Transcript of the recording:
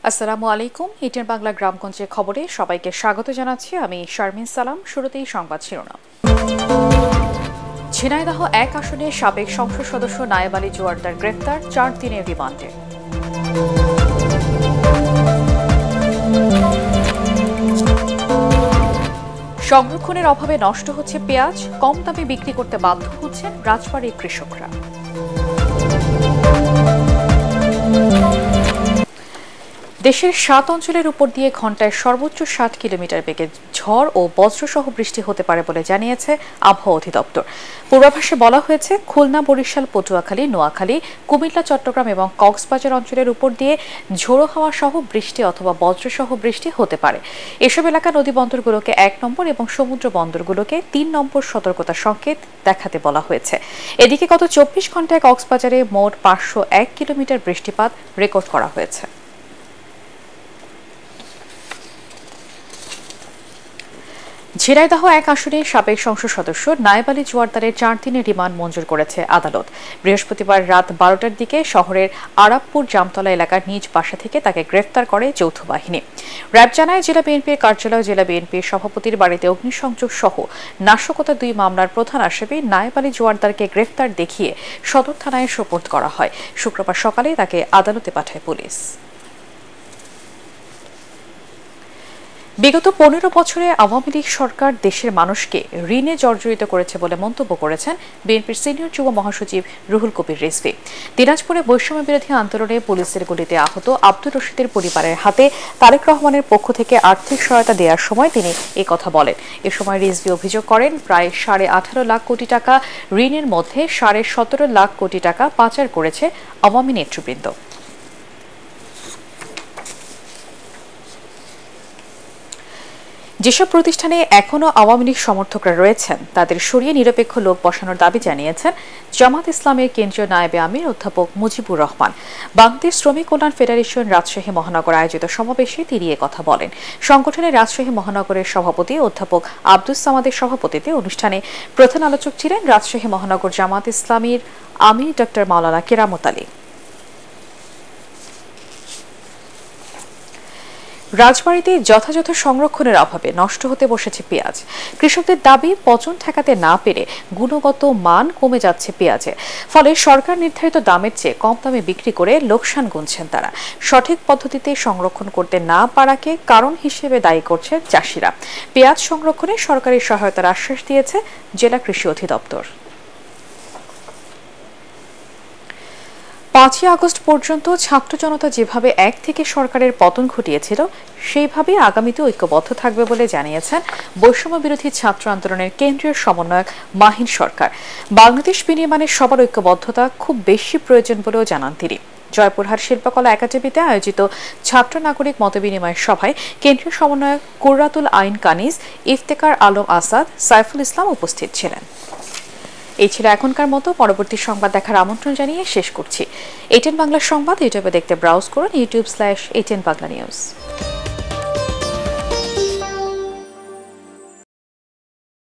আসসালামু আলাইকুম। ইটেন বাংলা গ্রামগঞ্জের খবরে সবাইকে স্বাগত জানাচ্ছি। আমি শারমিন সালাম। শুরুতেই সংবাদ শিরোনাম। ঝিনাইদহ ১ আসনের সাবেক সংসদ সদস্য নায়েব আলী জোয়ারদার গ্রেফতার, ৪ দিনের রিমান্ডে। সংরক্ষণের অভাবে নষ্ট হচ্ছে পেঁয়াজ, কম দামে বিক্রি করতে বাধ্য হচ্ছেন রাজবাড়ীর কৃষকরা। দেশের ৭ অঞ্চলের উপর দিয়ে ঘণ্টায় সর্বোচ্চ ৬০ কিলোমিটার বেগে ঝড় ও বজ্রসহ বৃষ্টি হতে পারে বলে জানিয়েছে আবহাওয়া অধিদপ্তর। পূর্বাভাসে বলা হয়েছে, খুলনা, বরিশাল, পটুয়াখালী, নোয়াখালী, কুমিল্লা, চট্টগ্রাম এবং কক্সবাজার অঞ্চলের উপর দিয়ে ঝোড়ো হাওয়া সহ বৃষ্টি অথবা বজ্রসহ বৃষ্টি হতে পারে। এসব এলাকা নদী বন্দরগুলোকে ১ নম্বর এবং সমুদ্র বন্দরগুলোকে ৩ নম্বর সতর্কতা সংকেত দেখাতে বলা হয়েছে। এদিকে গত ২৪ ঘণ্টায় কক্সবাজারে মোট ৫০১ কিলোমিটার বৃষ্টিপাত রেকর্ড করা হয়েছে। ঝিনাইদহ ১ আসনের সাবেক সংসদ সদস্য নায়েব আলী জোয়ারদারের ৪ দিনের রিমান্ড মঞ্জুর করেছে আদালত। বৃহস্পতিবার রাত ১২টার দিকে শহরের আরাবপুর জামতলা এলাকার নিজ বাসা থেকে তাকে গ্রেফতার করে যৌথ বাহিনী। র্যাব জানায়, জেলা বিএনপির কার্যালয়, জেলা বিএনপির সভাপতির বাড়িতে অগ্নিসংযোগ সহ নাশকতা ২ মামলার প্রধান আসামি নায়েব আলী জোয়ারদারকে গ্রেফতার দেখিয়ে সদর থানায় সোপর্দ করা হয়। শুক্রবার সকালে তাকে আদালতে পাঠায় পুলিশ। বিগত ১৫ বছরে আওয়ামী লীগ সরকার দেশের মানুষকে ঋণে জর্জরিত করেছে বলে মন্তব্য করেছেন বিএনপির সিনিয়র যুব মহাসচিব রুহুল কবির রিজভী। দিনাজপুরে বৈষম্য বিরোধী আন্দোলনে পুলিশের গুলিতে আহত আব্দুর রশিদের পরিবারের হাতে তারেক রহমানের পক্ষ থেকে আর্থিক সহায়তা দেওয়ার সময় তিনি কথা বলেন। এ সময় রিজভী অভিযোগ করেন, প্রায় ১৮.৫ লাখ কোটি টাকা ঋণের মধ্যে ১৭.৫ লাখ কোটি টাকা পাচার করেছে আওয়ামী নেতৃবৃন্দ। যেসব প্রতিষ্ঠানে এখনও আওয়ামী লীগ সমর্থকরা রয়েছেন তাদের সরিয়ে নিরপেক্ষ লোক বসানোর দাবি জানিয়েছেন জামাত ইসলামের কেন্দ্রীয় নায়েবে আমির অধ্যাপক মুজিবুর রহমান। বাংলাদেশ শ্রমিক কল্যাণ ফেডারেশন রাজশাহী মহানগর আয়োজিত সমাবেশে তিনি কথা বলেন। সংগঠনের রাজশাহী মহানগরের সভাপতি অধ্যাপক আব্দুস সামাদের সভাপতিত্বে অনুষ্ঠানে প্রধান আলোচক ছিলেন রাজশাহী মহানগর জামাত ইসলামীর আমির ডক্টর মাওলানা কেরামত আলী। রাজবাড়ীতে যথাযথ সংরক্ষণের অভাবে নষ্ট হতে বসেছে পেঁয়াজ। কৃষকদের দাবি, পচন ঠেকাতে না পেরে গুণগত মান কমে যাচ্ছে পেঁয়াজের। ফলে সরকার নির্ধারিত দামের চেয়ে কম দামে বিক্রি করে লোকসান গুনছেন তারা। সঠিক পদ্ধতিতে সংরক্ষণ করতে না পারাকে কারণ হিসেবে দায়ী করছেন চাষিরা। পেঁয়াজ সংরক্ষণে সরকারি সহায়তার আশ্বাস দিয়েছে জেলা কৃষি অধিদপ্তর। ৫ই আগস্ট পর্যন্ত ছাত্র জনতা যেভাবে এক থেকে সরকারের পতন ঘটিয়েছিল, সেইভাবে আগামীতে ঐক্যবদ্ধ থাকবে বলে জানিয়েছেন বৈষম্য বিরোধী ছাত্র আন্দোলনের কেন্দ্রীয় সমন্বয়ক মাহিন সরকার। বাংলাদেশ বিনির্মাণের সবার ঐক্যবদ্ধতা খুব বেশি প্রয়োজন বলেও জানান তিনি। জয়পুরহাট শিল্পকলা একাডেমিতে আয়োজিত ছাত্র নাগরিক মতবিনিময় সভায় কেন্দ্রীয় সমন্বয়ক কুররাতুল আইন কানিজ, ইফতেখার আলম আসাদ, সাইফুল ইসলাম উপস্থিত ছিলেন। এই ছিল এখনকার মতো। পরবর্তী সংবাদ দেখার আমন্ত্রণ জানিয়ে শেষ করছি। এটিএন বাংলা সংবাদ ইউটিউবে দেখতে ব্রাউজ করুন youtube/ATN Bangla News।